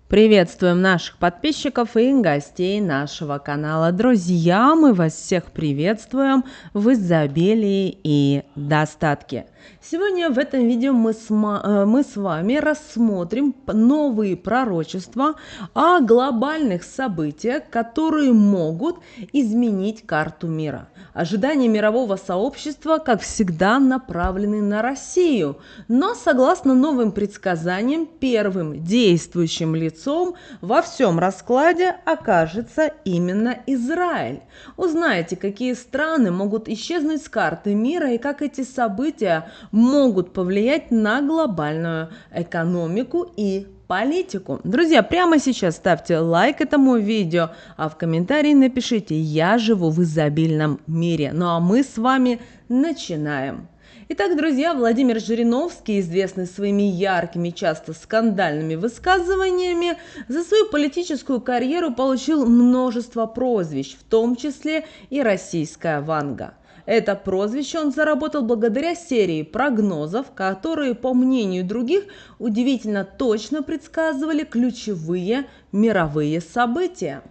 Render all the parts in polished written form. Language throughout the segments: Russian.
Приветствуем наших подписчиков и гостей нашего канала. Друзья, мы вас всех приветствуем в изобилии и достатке. Сегодня в этом видео мы с вами рассмотрим новые пророчества о глобальных событиях, которые могут изменить карту мира. Ожидания мирового сообщества, как всегда, направлены на Россию, но согласно новым предсказаниям, первым действующим лицом во всем раскладе окажется именно Израиль. Узнаете, какие страны могут исчезнуть с карты мира и как эти события могут повлиять на глобальную экономику и политику. Друзья, прямо сейчас ставьте лайк этому видео, а в комментарии напишите «Я живу в изобильном мире». Ну а мы с вами начинаем. Итак, друзья, Владимир Жириновский, известный своими яркими, часто скандальными высказываниями, за свою политическую карьеру получил множество прозвищ, в том числе и «Российская Ванга». Это прозвище он заработал благодаря серии прогнозов, которые, по мнению других, удивительно точно предсказывали ключевые мировые события.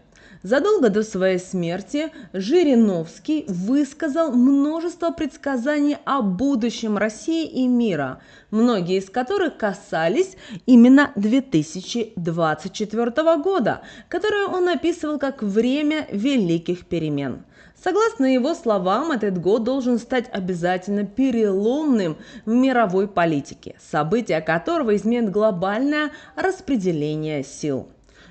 Задолго до своей смерти Жириновский высказал множество предсказаний о будущем России и мира, многие из которых касались именно 2024 года, которое он описывал как время великих перемен. Согласно его словам, этот год должен стать обязательно переломным в мировой политике, события которого изменят глобальное распределение сил.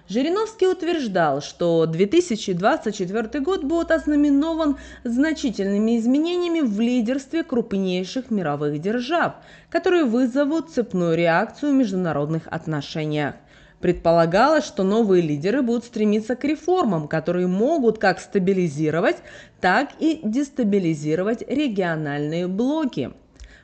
Жириновский утверждал, что 2024 год будет ознаменован значительными изменениями в лидерстве крупнейших мировых держав, которые вызовут цепную реакцию в международных отношениях. Предполагалось, что новые лидеры будут стремиться к реформам, которые могут как стабилизировать, так и дестабилизировать региональные блоки.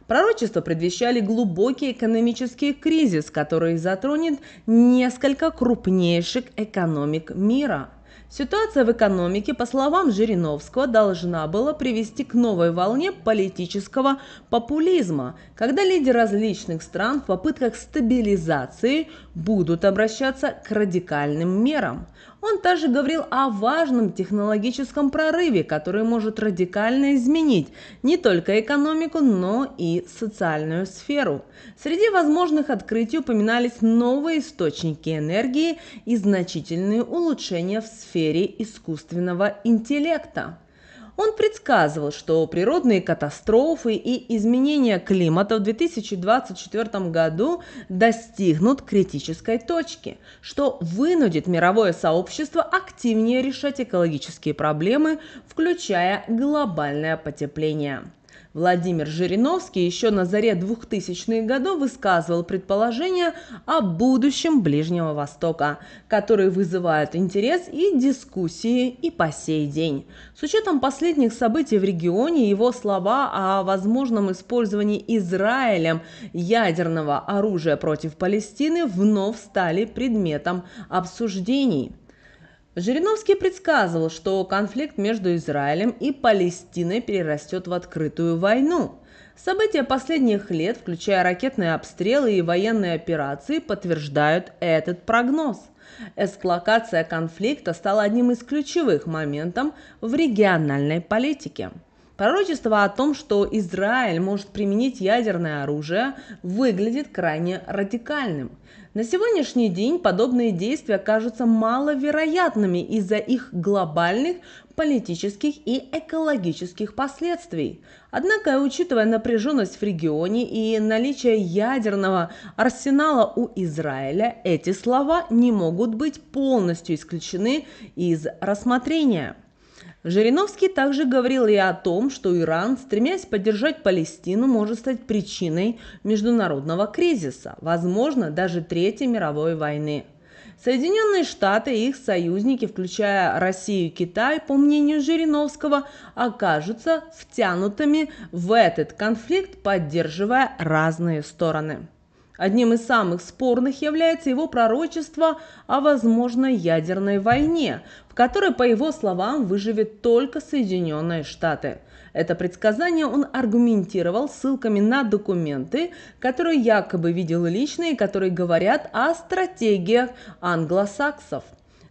Пророчества предвещали глубокий экономический кризис, который затронет несколько крупнейших экономик мира. Ситуация в экономике, по словам Жириновского, должна была привести к новой волне политического популизма, когда лидеры различных стран в попытках стабилизации будут обращаться к радикальным мерам. Он также говорил о важном технологическом прорыве, который может радикально изменить не только экономику, но и социальную сферу. Среди возможных открытий упоминались новые источники энергии и значительные улучшения в сфере искусственного интеллекта. Он предсказывал, что природные катастрофы и изменения климата в 2024 году достигнут критической точки, что вынудит мировое сообщество активнее решать экологические проблемы, включая глобальное потепление. Владимир Жириновский еще на заре 2000-х годов высказывал предположения о будущем Ближнего Востока, которые вызывают интерес и дискуссии и по сей день. С учетом последних событий в регионе, его слова о возможном использовании Израилем ядерного оружия против Палестины вновь стали предметом обсуждений. Жириновский предсказывал, что конфликт между Израилем и Палестиной перерастет в открытую войну. События последних лет, включая ракетные обстрелы и военные операции, подтверждают этот прогноз. Эскалация конфликта стала одним из ключевых моментов в региональной политике. Пророчество о том, что Израиль может применить ядерное оружие, выглядит крайне радикальным. На сегодняшний день подобные действия кажутся маловероятными из-за их глобальных политических и экологических последствий. Однако, учитывая напряженность в регионе и наличие ядерного арсенала у Израиля, эти слова не могут быть полностью исключены из рассмотрения. Жириновский также говорил и о том, что Иран, стремясь поддержать Палестину, может стать причиной международного кризиса, возможно, даже Третьей мировой войны. Соединенные Штаты и их союзники, включая Россию и Китай, по мнению Жириновского, окажутся втянутыми в этот конфликт, поддерживая разные стороны. Одним из самых спорных является его пророчество о возможной ядерной войне, в которой, по его словам, выживет только Соединенные Штаты. Это предсказание он аргументировал ссылками на документы, которые якобы видел лично и которые говорят о стратегиях англосаксов.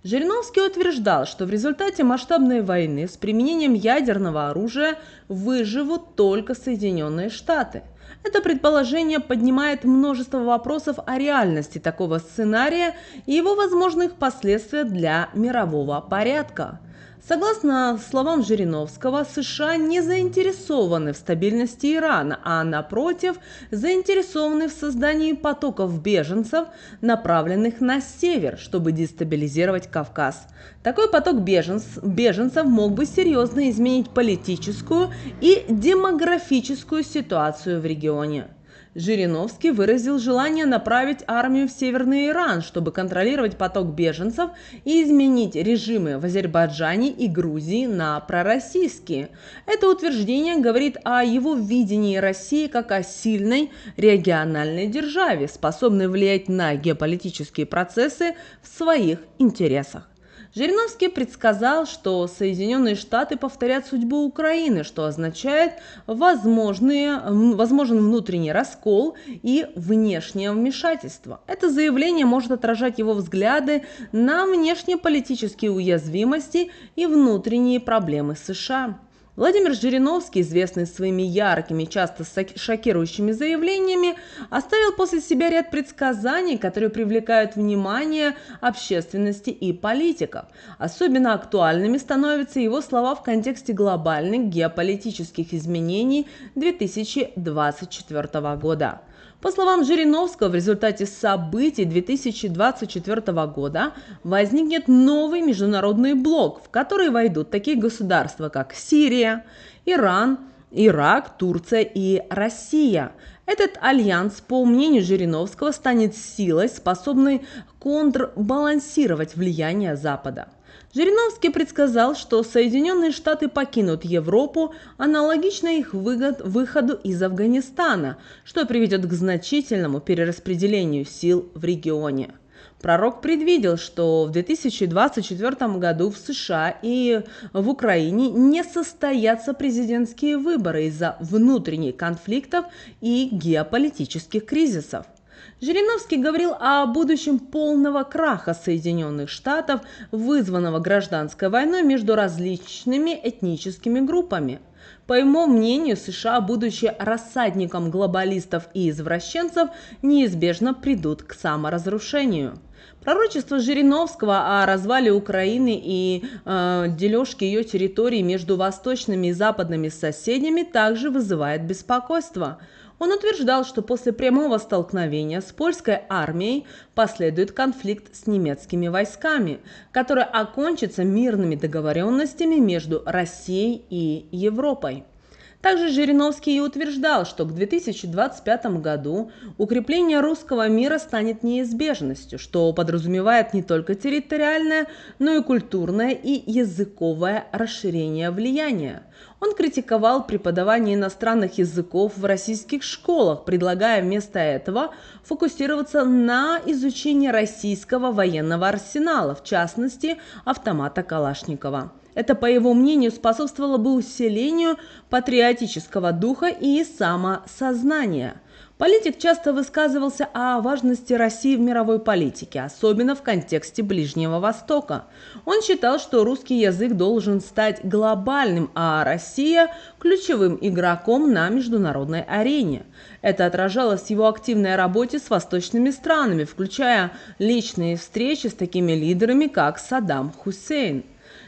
Жириновский утверждал, что в результате масштабной войны с применением ядерного оружия выживут только Соединенные Штаты. Это предположение поднимает множество вопросов о реальности такого сценария и его возможных последствиях для мирового порядка. Согласно словам Жириновского, США не заинтересованы в стабильности Ирана, а напротив, заинтересованы в создании потоков беженцев, направленных на север, чтобы дестабилизировать Кавказ. Такой поток беженцев мог бы серьезно изменить политическую и демографическую ситуацию в регионе. Жириновский выразил желание направить армию в Северный Иран, чтобы контролировать поток беженцев и изменить режимы в Азербайджане и Грузии на пророссийские. Это утверждение говорит о его видении России как о сильной региональной державе, способной влиять на геополитические процессы в своих интересах. Жириновский предсказал, что Соединенные Штаты повторят судьбу Украины, что означает возможен внутренний раскол и внешнее вмешательство. Это заявление может отражать его взгляды на внешнеполитические уязвимости и внутренние проблемы США. Владимир Жириновский, известный своими яркими, часто шокирующими заявлениями, оставил после себя ряд предсказаний, которые привлекают внимание общественности и политиков. Особенно актуальными становятся его слова в контексте глобальных геополитических изменений 2024 года. По словам Жириновского, в результате событий 2024 года возникнет новый международный блок, в который войдут такие государства, как Сирия, Иран, Ирак, Турция и Россия. Этот альянс, по мнению Жириновского, станет силой, способной контрбалансировать влияние Запада. Жириновский предсказал, что Соединенные Штаты покинут Европу аналогично их выходу из Афганистана, что приведет к значительному перераспределению сил в регионе. Пророк предвидел, что в 2024 году в США и в Украине не состоятся президентские выборы из-за внутренних конфликтов и геополитических кризисов. Жириновский говорил о будущем полного краха Соединенных Штатов, вызванного гражданской войной между различными этническими группами. По его мнению, США, будучи рассадником глобалистов и извращенцев, неизбежно придут к саморазрушению. Пророчество Жириновского о развале Украины и дележке ее территорий между восточными и западными соседями также вызывает беспокойство. Он утверждал, что после прямого столкновения с польской армией последует конфликт с немецкими войсками, который окончится мирными договоренностями между Россией и Европой. Также Жириновский и утверждал, что к 2025 году укрепление русского мира станет неизбежностью, что подразумевает не только территориальное, но и культурное и языковое расширение влияния. Он критиковал преподавание иностранных языков в российских школах, предлагая вместо этого фокусироваться на изучении российского военного арсенала, в частности, автомата Калашникова. Это, по его мнению, способствовало бы усилению патриотического духа и самосознания. Политик часто высказывался о важности России в мировой политике, особенно в контексте Ближнего Востока. Он считал, что русский язык должен стать глобальным, а Россия – ключевым игроком на международной арене. Это отражалось в его активной работе с восточными странами, включая личные встречи с такими лидерами, как Саддам Хусейн.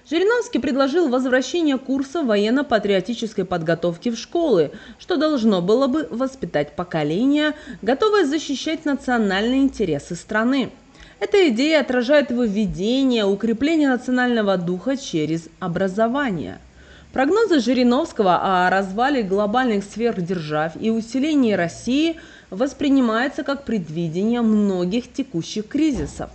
Жириновский предложил возвращение курса военно-патриотической подготовки в школы, что должно было бы воспитать поколение, готовое защищать национальные интересы страны. Эта идея отражает его видение укрепления национального духа через образование. Прогнозы Жириновского о развале глобальных сверхдержав и усилении России воспринимаются как предвидение многих текущих кризисов.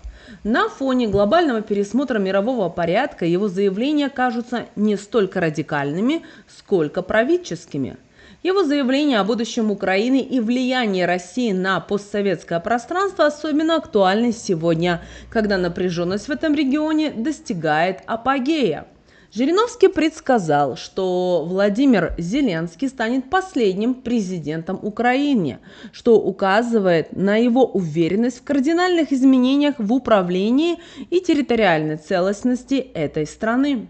На фоне глобального пересмотра мирового порядка его заявления кажутся не столько радикальными, сколько правительскими. Его заявление о будущем Украины и влиянии России на постсоветское пространство особенно актуальны сегодня, когда напряженность в этом регионе достигает апогея. Жириновский предсказал, что Владимир Зеленский станет последним президентом Украины, что указывает на его уверенность в кардинальных изменениях в управлении и территориальной целостности этой страны.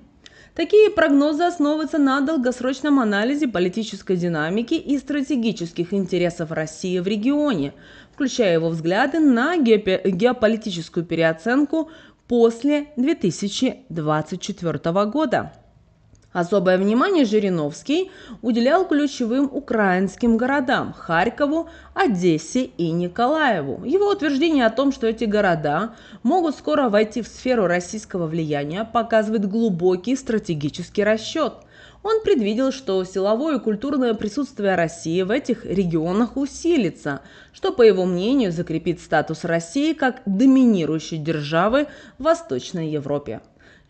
Такие прогнозы основываются на долгосрочном анализе политической динамики и стратегических интересов России в регионе, включая его взгляды на геополитическую переоценку после 2024 года. Особое внимание Жириновский уделял ключевым украинским городам – Харькову, Одессе и Николаеву. Его утверждение о том, что эти города могут скоро войти в сферу российского влияния, показывает глубокий стратегический расчет. Он предвидел, что силовое и культурное присутствие России в этих регионах усилится, что, по его мнению, закрепит статус России как доминирующей державы в Восточной Европе.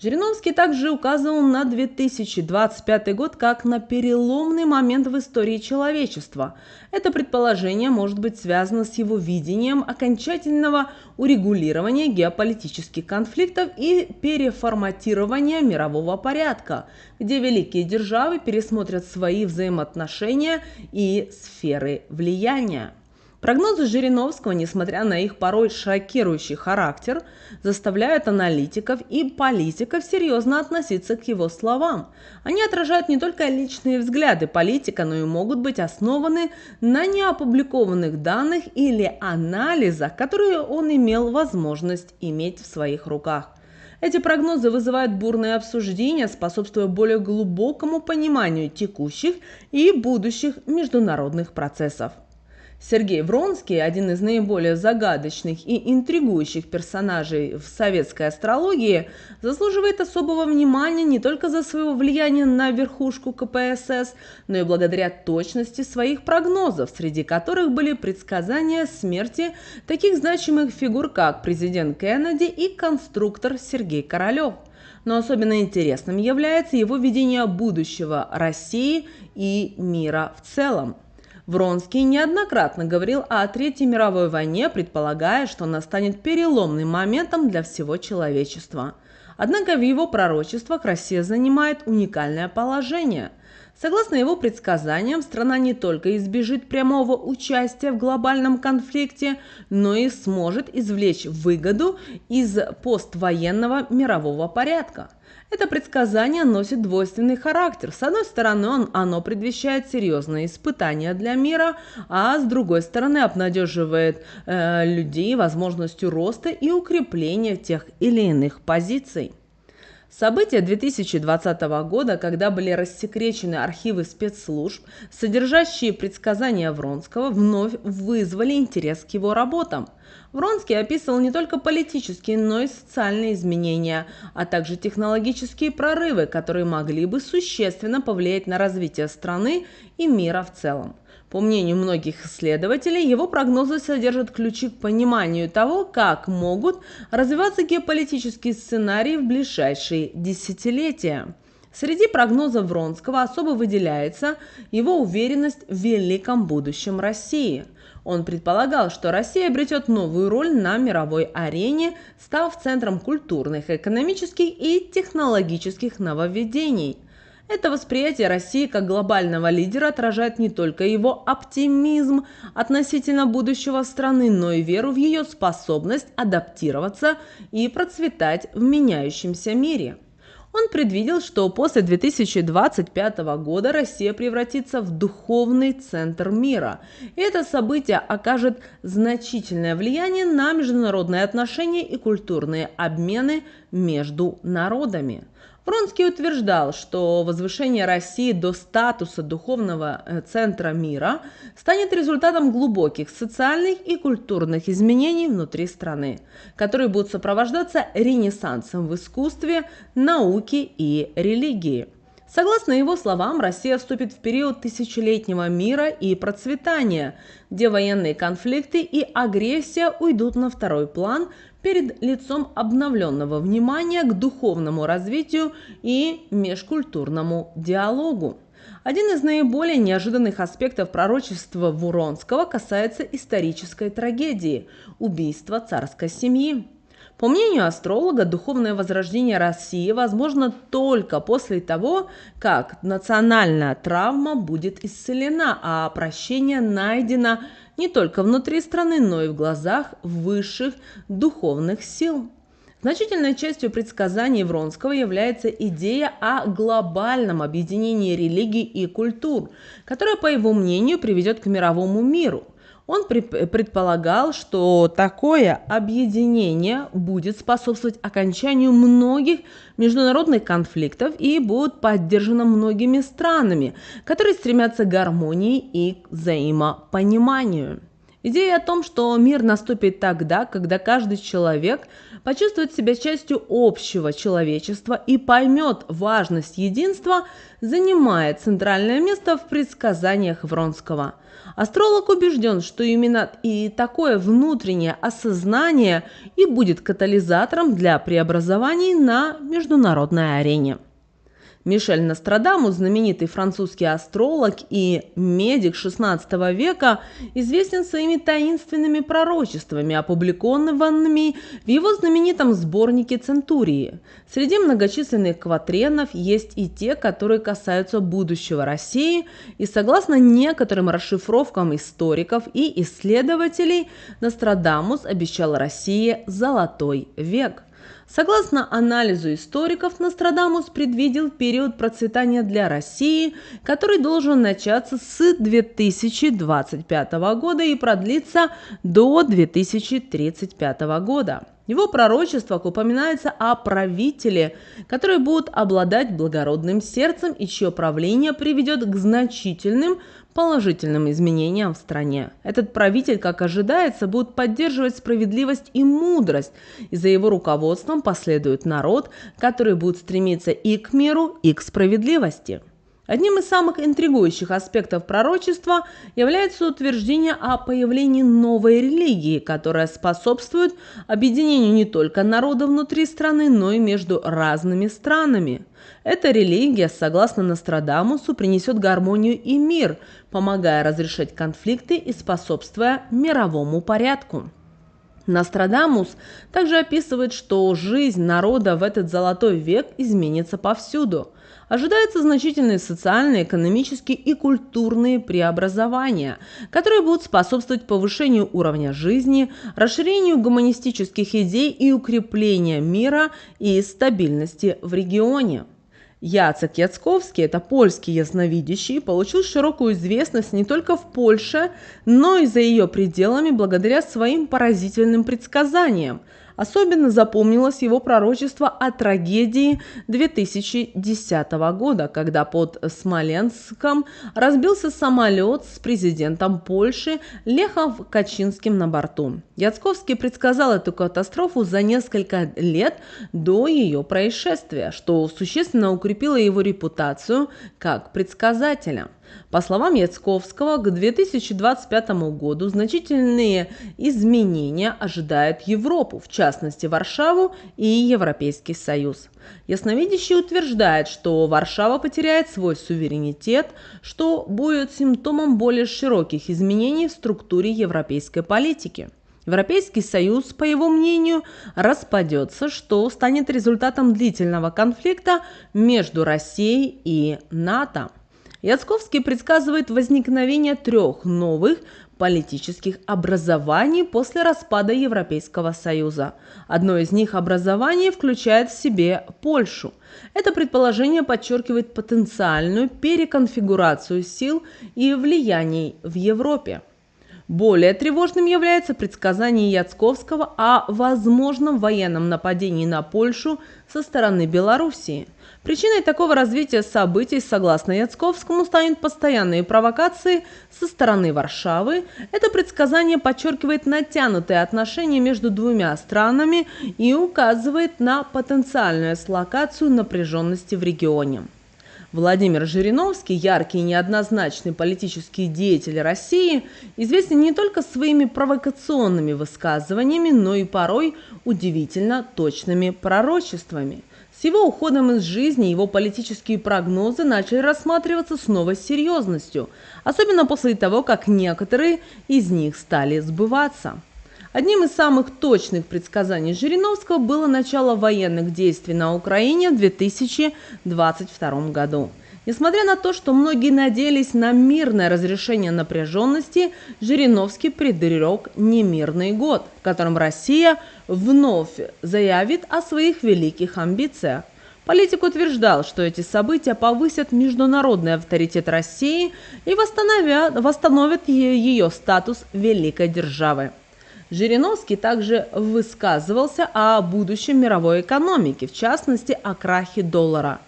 Жириновский также указывал на 2025 год как на переломный момент в истории человечества. Это предположение может быть связано с его видением окончательного урегулирования геополитических конфликтов и переформатирования мирового порядка, где великие державы пересмотрят свои взаимоотношения и сферы влияния. Прогнозы Жириновского, несмотря на их порой шокирующий характер, заставляют аналитиков и политиков серьезно относиться к его словам. Они отражают не только личные взгляды политика, но и могут быть основаны на неопубликованных данных или анализах, которые он имел возможность иметь в своих руках. Эти прогнозы вызывают бурные обсуждения, способствуя более глубокому пониманию текущих и будущих международных процессов. Сергей Вронский, один из наиболее загадочных и интригующих персонажей в советской астрологии, заслуживает особого внимания не только за свое влияние на верхушку КПСС, но и благодаря точности своих прогнозов, среди которых были предсказания смерти таких значимых фигур, как президент Кеннеди и конструктор Сергей Королев. Но особенно интересным является его видение будущего России и мира в целом. Вронский неоднократно говорил о Третьей мировой войне, предполагая, что она станет переломным моментом для всего человечества. Однако в его пророчествах Россия занимает уникальное положение. Согласно его предсказаниям, страна не только избежит прямого участия в глобальном конфликте, но и сможет извлечь выгоду из поствоенного мирового порядка. Это предсказание носит двойственный характер. С одной стороны, оно предвещает серьезные испытания для мира, а с другой стороны обнадеживает людей возможностью роста и укрепления тех или иных позиций. События 2020 года, когда были рассекречены архивы спецслужб, содержащие предсказания Вронского, вновь вызвали интерес к его работам. Вронский описывал не только политические, но и социальные изменения, а также технологические прорывы, которые могли бы существенно повлиять на развитие страны и мира в целом. По мнению многих исследователей, его прогнозы содержат ключи к пониманию того, как могут развиваться геополитические сценарии в ближайшие десятилетия. Среди прогнозов Вронского особо выделяется его уверенность в великом будущем России. Он предполагал, что Россия обретет новую роль на мировой арене, став центром культурных, экономических и технологических нововведений. Это восприятие России как глобального лидера отражает не только его оптимизм относительно будущего страны, но и веру в ее способность адаптироваться и процветать в меняющемся мире. Он предвидел, что после 2025 года Россия превратится в духовный центр мира, и это событие окажет значительное влияние на международные отношения и культурные обмены между народами. Вронский утверждал, что возвышение России до статуса духовного центра мира станет результатом глубоких социальных и культурных изменений внутри страны, которые будут сопровождаться ренессансом в искусстве, науке и религии. Согласно его словам, Россия вступит в период тысячелетнего мира и процветания, где военные конфликты и агрессия уйдут на второй план перед лицом обновленного внимания к духовному развитию и межкультурному диалогу. Один из наиболее неожиданных аспектов пророчества Вронского касается исторической трагедии – убийства царской семьи. По мнению астролога, духовное возрождение России возможно только после того, как национальная травма будет исцелена, а прощение найдено не только внутри страны, но и в глазах высших духовных сил. Значительной частью предсказаний Вронского является идея о глобальном объединении религий и культур, которая, по его мнению, приведет к мировому миру. Он предполагал, что такое объединение будет способствовать окончанию многих международных конфликтов и будет поддержано многими странами, которые стремятся к гармонии и взаимопониманию. Идея о том, что мир наступит тогда, когда каждый человек почувствует себя частью общего человечества и поймет важность единства, занимает центральное место в предсказаниях Вронского. Астролог убежден, что именно и такое внутреннее осознание и будет катализатором для преобразований на международной арене. Мишель Нострадамус, знаменитый французский астролог и медик XVI века, известен своими таинственными пророчествами, опубликованными в его знаменитом сборнике «Центурии». Среди многочисленных кватренов есть и те, которые касаются будущего России, и согласно некоторым расшифровкам историков и исследователей, Нострадамус обещал России «золотой век». Согласно анализу историков, Нострадамус предвидел период процветания для России, который должен начаться с 2025 года и продлиться до 2035 года. В его пророчествах упоминается о правителе, которые будут обладать благородным сердцем и чье правление приведет к значительным положительным изменениям в стране. Этот правитель, как ожидается, будет поддерживать справедливость и мудрость, и за его руководством последует народ, который будет стремиться и к миру, и к справедливости. Одним из самых интригующих аспектов пророчества является утверждение о появлении новой религии, которая способствует объединению не только народа внутри страны, но и между разными странами. Эта религия, согласно Нострадамусу, принесет гармонию и мир, помогая разрешать конфликты и способствуя мировому порядку. Нострадамус также описывает, что жизнь народа в этот золотой век изменится повсюду. Ожидаются значительные социальные, экономические и культурные преобразования, которые будут способствовать повышению уровня жизни, расширению гуманистических идей и укреплению мира и стабильности в регионе. Яцек Яцковский, это польский ясновидящий, получил широкую известность не только в Польше, но и за ее пределами благодаря своим поразительным предсказаниям. Особенно запомнилось его пророчество о трагедии 2010 года, когда под Смоленском разбился самолет с президентом Польши Лехом Качинским на борту. Яцковский предсказал эту катастрофу за несколько лет до ее происшествия, что существенно укрепило его репутацию как предсказателя. По словам Яцковского, к 2025 году значительные изменения ожидают Европу, в частности Варшаву и Европейский Союз. Ясновидящий утверждает, что Варшава потеряет свой суверенитет, что будет симптомом более широких изменений в структуре европейской политики. Европейский Союз, по его мнению, распадется, что станет результатом длительного конфликта между Россией и НАТО. Яцковский предсказывает возникновение 3 новых политических образований после распада Европейского Союза. Одно из них образований включает в себе Польшу. Это предположение подчеркивает потенциальную переконфигурацию сил и влияний в Европе. Более тревожным является предсказание Яцковского о возможном военном нападении на Польшу со стороны Белоруссии. Причиной такого развития событий, согласно Яцковскому, станут постоянные провокации со стороны Варшавы. Это предсказание подчеркивает натянутые отношения между двумя странами и указывает на потенциальную эскалацию напряженности в регионе. Владимир Жириновский, яркий и неоднозначный политический деятель России, известен не только своими провокационными высказываниями, но и порой удивительно точными пророчествами. С его уходом из жизни его политические прогнозы начали рассматриваться с новой серьезностью, особенно после того, как некоторые из них стали сбываться. Одним из самых точных предсказаний Жириновского было начало военных действий на Украине в 2022 году. Несмотря на то, что многие надеялись на мирное разрешение напряженности, Жириновский предрек немирный год, в котором Россия вновь заявит о своих великих амбициях. Политик утверждал, что эти события повысят международный авторитет России и восстановят ее статус великой державы. Жириновский также высказывался о будущем мировой экономики, в частности о крахе доллара.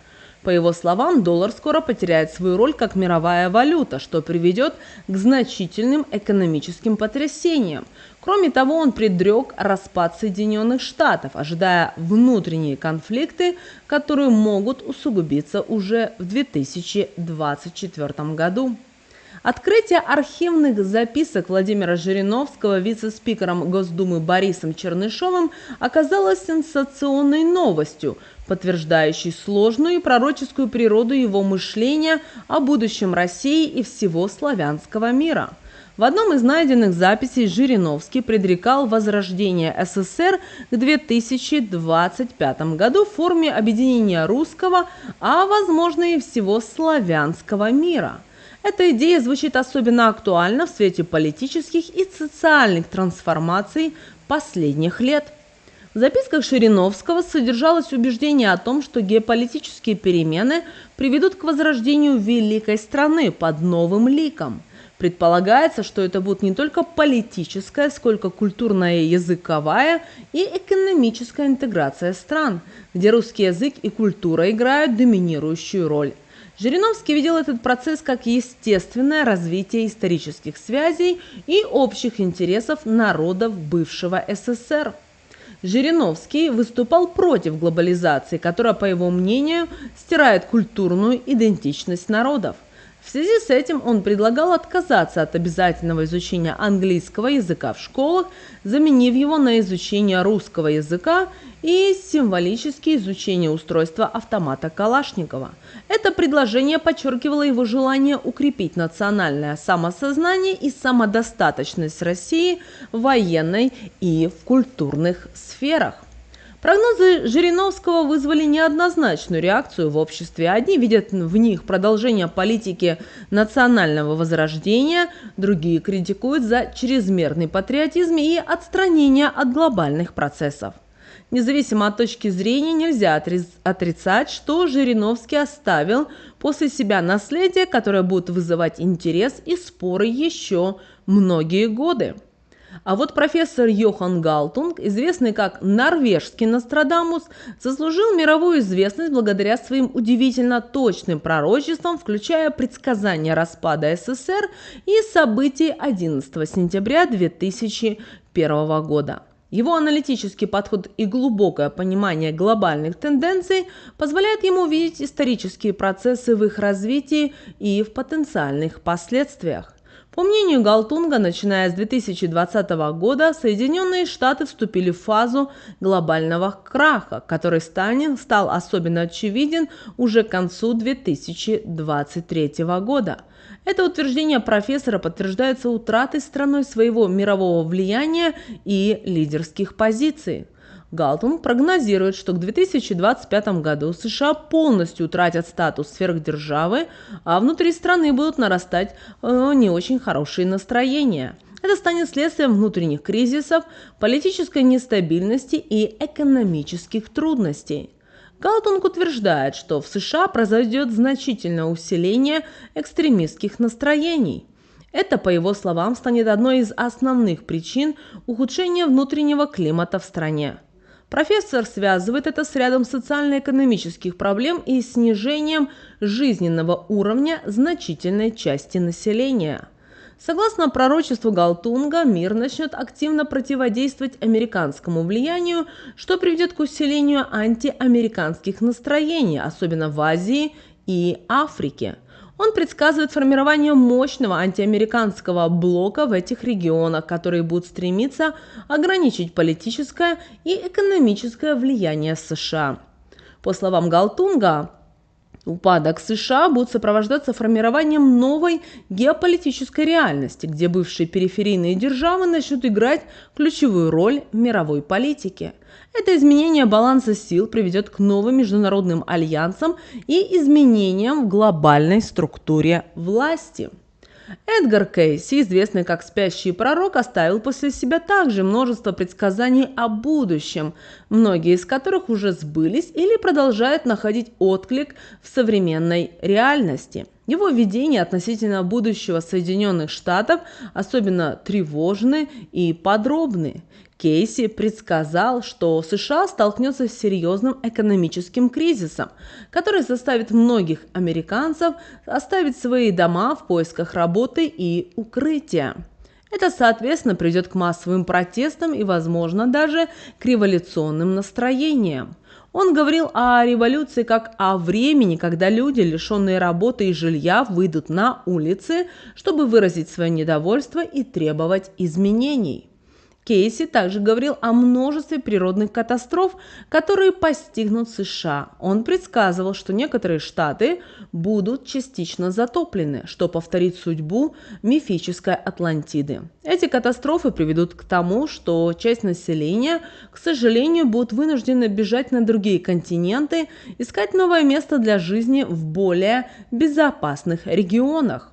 По его словам, доллар скоро потеряет свою роль как мировая валюта, что приведет к значительным экономическим потрясениям. Кроме того, он предрек распад Соединенных Штатов, ожидая внутренние конфликты, которые могут усугубиться уже в 2024 году. Открытие архивных записок Владимира Жириновского вице-спикером Госдумы Борисом Чернышовым оказалось сенсационной новостью, подтверждающей сложную и пророческую природу его мышления о будущем России и всего славянского мира. В одном из найденных записей Жириновский предрекал возрождение СССР к 2025 году в форме объединения русского, а возможно и всего славянского мира. Эта идея звучит особенно актуально в свете политических и социальных трансформаций последних лет. В записках Жириновского содержалось убеждение о том, что геополитические перемены приведут к возрождению великой страны под новым ликом. Предполагается, что это будет не только политическая, сколько культурная, языковая и экономическая интеграция стран, где русский язык и культура играют доминирующую роль. Жириновский видел этот процесс как естественное развитие исторических связей и общих интересов народов бывшего СССР. Жириновский выступал против глобализации, которая, по его мнению, стирает культурную идентичность народов. В связи с этим он предлагал отказаться от обязательного изучения английского языка в школах, заменив его на изучение русского языка и символически изучение устройства автомата Калашникова. Это предложение подчеркивало его желание укрепить национальное самосознание и самодостаточность России в военной и в культурных сферах. Прогнозы Жириновского вызвали неоднозначную реакцию в обществе. Одни видят в них продолжение политики национального возрождения, другие критикуют за чрезмерный патриотизм и отстранение от глобальных процессов. Независимо от точки зрения, нельзя отрицать, что Жириновский оставил после себя наследие, которое будет вызывать интерес и споры еще многие годы. А вот профессор Йохан Галтунг, известный как норвежский Нострадамус, заслужил мировую известность благодаря своим удивительно точным пророчествам, включая предсказания распада СССР и событий 11 сентября 2001 года. Его аналитический подход и глубокое понимание глобальных тенденций позволяют ему видеть исторические процессы в их развитии и в потенциальных последствиях. По мнению Галтунга, начиная с 2020 года, Соединенные Штаты вступили в фазу глобального краха, который стал особенно очевиден уже к концу 2023 года. Это утверждение профессора подтверждается утратой страной своего мирового влияния и лидерских позиций. Галтунг прогнозирует, что к 2025 году США полностью утратят статус сверхдержавы, а внутри страны будут нарастать не очень хорошие настроения. Это станет следствием внутренних кризисов, политической нестабильности и экономических трудностей. Галтунг утверждает, что в США произойдет значительное усиление экстремистских настроений. Это, по его словам, станет одной из основных причин ухудшения внутреннего климата в стране. Профессор связывает это с рядом социально-экономических проблем и снижением жизненного уровня значительной части населения. Согласно пророчеству Галтунга, мир начнет активно противодействовать американскому влиянию, что приведет к усилению антиамериканских настроений, особенно в Азии и Африке. Он предсказывает формирование мощного антиамериканского блока в этих регионах, которые будут стремиться ограничить политическое и экономическое влияние США. По словам Галтунга, упадок США будет сопровождаться формированием новой геополитической реальности, где бывшие периферийные державы начнут играть ключевую роль в мировой политике. Это изменение баланса сил приведет к новым международным альянсам и изменениям в глобальной структуре власти. Эдгар Кейси, известный как «Спящий пророк», оставил после себя также множество предсказаний о будущем, многие из которых уже сбылись или продолжают находить отклик в современной реальности. Его видения относительно будущего Соединенных Штатов особенно тревожны и подробны. Кейси предсказал, что США столкнется с серьезным экономическим кризисом, который заставит многих американцев оставить свои дома в поисках работы и укрытия. Это, соответственно, приведет к массовым протестам и, возможно, даже к революционным настроениям. Он говорил о революции как о времени, когда люди, лишенные работы и жилья, выйдут на улицы, чтобы выразить свое недовольство и требовать изменений. Кейси также говорил о множестве природных катастроф, которые постигнут США. Он предсказывал, что некоторые штаты будут частично затоплены, что повторит судьбу мифической Атлантиды. Эти катастрофы приведут к тому, что часть населения, к сожалению, будет вынуждена бежать на другие континенты, искать новое место для жизни в более безопасных регионах.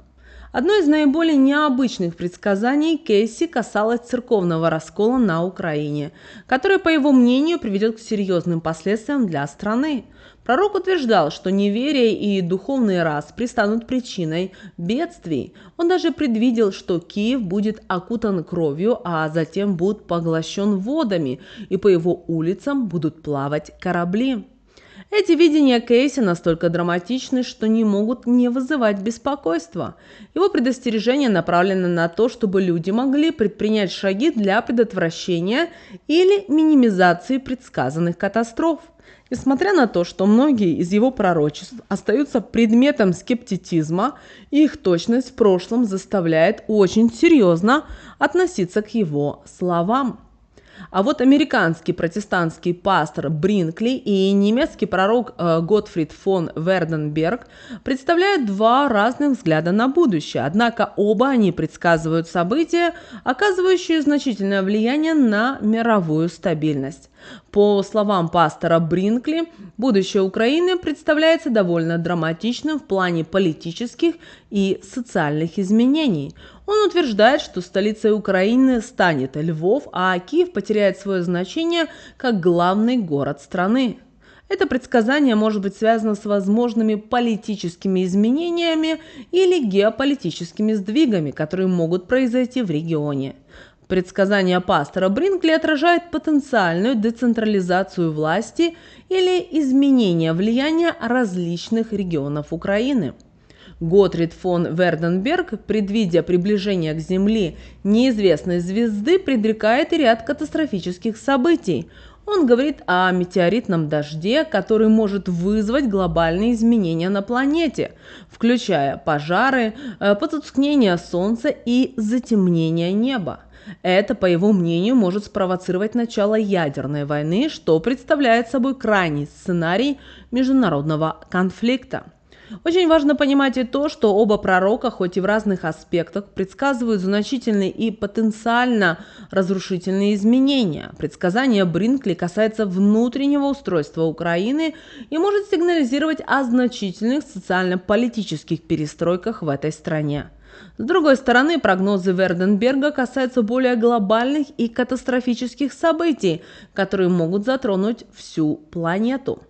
Одно из наиболее необычных предсказаний Кейси касалось церковного раскола на Украине, который, по его мнению, приведет к серьезным последствиям для страны. Пророк утверждал, что неверие и духовные распри станут причиной бедствий. Он даже предвидел, что Киев будет окутан кровью, а затем будет поглощен водами, и по его улицам будут плавать корабли. Эти видения Кейси настолько драматичны, что не могут не вызывать беспокойства. Его предостережения направлены на то, чтобы люди могли предпринять шаги для предотвращения или минимизации предсказанных катастроф. Несмотря на то, что многие из его пророчеств остаются предметом скептицизма, их точность в прошлом заставляет очень серьезно относиться к его словам. А вот американский протестантский пастор Бринкли и немецкий пророк Готфрид фон Верденберг представляют два разных взгляда на будущее, однако оба они предсказывают события, оказывающие значительное влияние на мировую стабильность. По словам пастора Бринкли, будущее Украины представляется довольно драматичным в плане политических и социальных изменений. Он утверждает, что столицей Украины станет Львов, а Киев потеряет свое значение как главный город страны. Это предсказание может быть связано с возможными политическими изменениями или геополитическими сдвигами, которые могут произойти в регионе. Предсказание пастора Бринкли отражает потенциальную децентрализацию власти или изменение влияния различных регионов Украины. Готфрид фон Верденберг, предвидя приближение к Земле неизвестной звезды, предрекает и ряд катастрофических событий. Он говорит о метеоритном дожде, который может вызвать глобальные изменения на планете, включая пожары, потускнение Солнца и затемнение неба. Это, по его мнению, может спровоцировать начало ядерной войны, что представляет собой крайний сценарий международного конфликта. Очень важно понимать и то, что оба пророка, хоть и в разных аспектах, предсказывают значительные и потенциально разрушительные изменения. Предсказание Бринкли касается внутреннего устройства Украины и может сигнализировать о значительных социально-политических перестройках в этой стране. С другой стороны, прогнозы Верденберга касаются более глобальных и катастрофических событий, которые могут затронуть всю планету.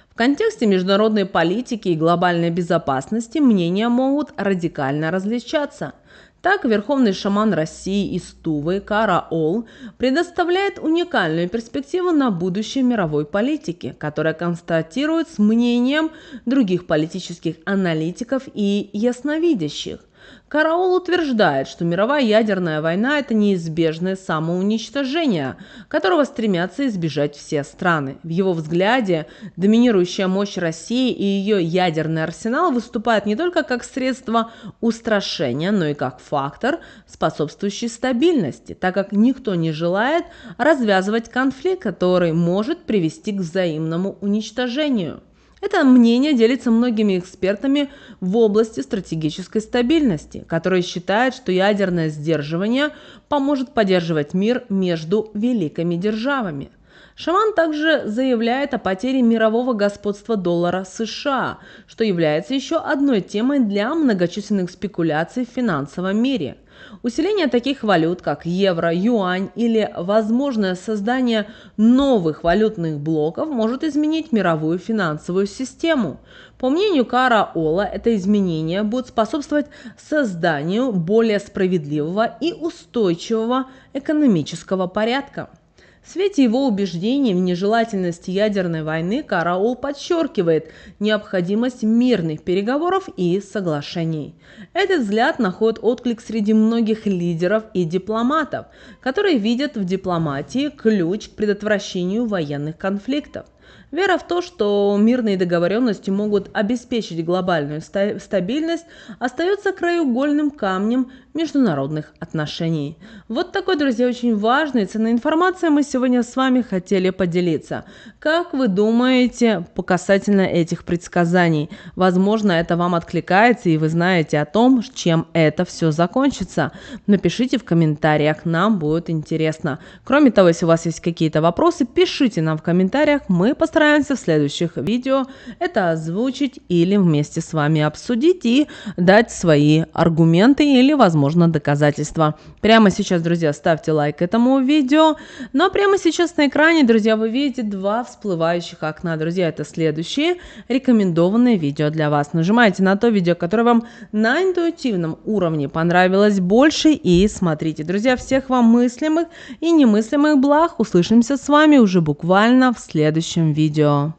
В контексте международной политики и глобальной безопасности мнения могут радикально различаться. Так, верховный шаман России из Тувы Кара Ол предоставляет уникальную перспективу на будущее мировой политики, которая констатирует с мнением других политических аналитиков и ясновидящих. Караул утверждает, что мировая ядерная война – это неизбежное самоуничтожение, которого стремятся избежать все страны. В его взгляде доминирующая мощь России и ее ядерный арсенал выступают не только как средство устрашения, но и как фактор, способствующий стабильности, так как никто не желает развязывать конфликт, который может привести к взаимному уничтожению. Это мнение делится многими экспертами в области стратегической стабильности, которые считают, что ядерное сдерживание поможет поддерживать мир между великими державами. Шаман также заявляет о потере мирового господства доллара США, что является еще одной темой для многочисленных спекуляций в финансовом мире. Усиление таких валют, как евро, юань или возможное создание новых валютных блоков может изменить мировую финансовую систему. По мнению Караола, это изменение будет способствовать созданию более справедливого и устойчивого экономического порядка. В свете его убеждений в нежелательности ядерной войны Караул подчеркивает необходимость мирных переговоров и соглашений. Этот взгляд находит отклик среди многих лидеров и дипломатов, которые видят в дипломатии ключ к предотвращению военных конфликтов. Вера в то, что мирные договоренности могут обеспечить глобальную стабильность, остается краеугольным камнем международных отношений. Вот такой, друзья, очень важной и ценной информацией мы сегодня с вами хотели поделиться. Как вы думаете касательно этих предсказаний? Возможно, это вам откликается и вы знаете о том, чем это все закончится. Напишите в комментариях, нам будет интересно. Кроме того, если у вас есть какие-то вопросы, пишите нам в комментариях, мы постараемся в следующих видео это озвучить или вместе с вами обсудить и дать свои аргументы или, возможно, доказательства. Прямо сейчас, друзья, ставьте лайк этому видео. Ну а прямо сейчас на экране, друзья, вы видите два всплывающих окна. Друзья, это следующие рекомендованные видео для вас. Нажимайте на то видео, которое вам на интуитивном уровне понравилось больше, и смотрите. Друзья, всех вам мыслимых и немыслимых благ. Услышимся с вами уже буквально в следующем видео.